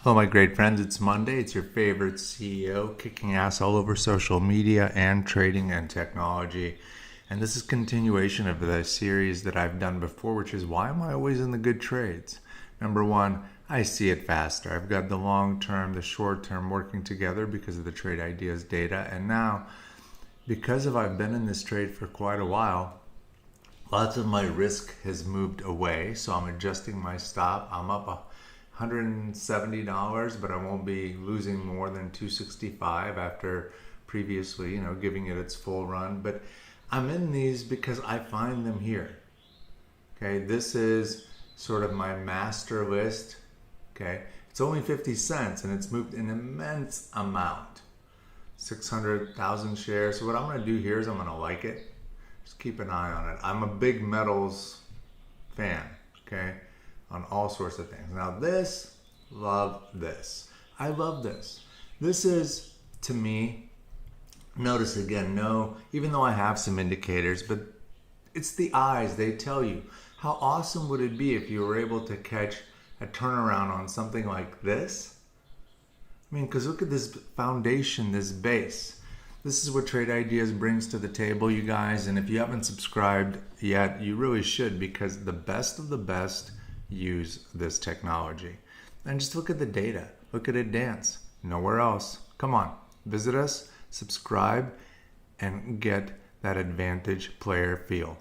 Hello, my great friends. It's Monday. It's your favorite CEO kicking ass all over social media and trading and technology. And this is continuation of the series that I've done before, which is why am I always in the good trades? Number one, I see it faster. I've got the long term, the short term working together because of the trade ideas data. And now, because I've been in this trade for quite a while, lots of my risk has moved away. So I'm adjusting my stop. I'm up $170, but I won't be losing more than 265 after previously, giving it its full run. But I'm in these because I find them here. Okay, this is sort of my master list. Okay, it's only 50 cents and it's moved an immense amount. 600,000 shares. So what I'm going to do here is I'm going to like it. Just keep an eye on it. I'm a big metals fan. Okay, on all sorts of things. Now love this. I love this. This is, to me, notice again, no, even though I have some indicators, but it's the eyes, they tell you. How awesome would it be if you were able to catch a turnaround on something like this? I mean, because look at this foundation, this base. This is what Trade Ideas brings to the table, you guys. And if you haven't subscribed yet, you really should, because the best of the best use this technology. And just look at the data. Look at it dance. Nowhere else. Come on, visit us, subscribe, and get that advantage player feel.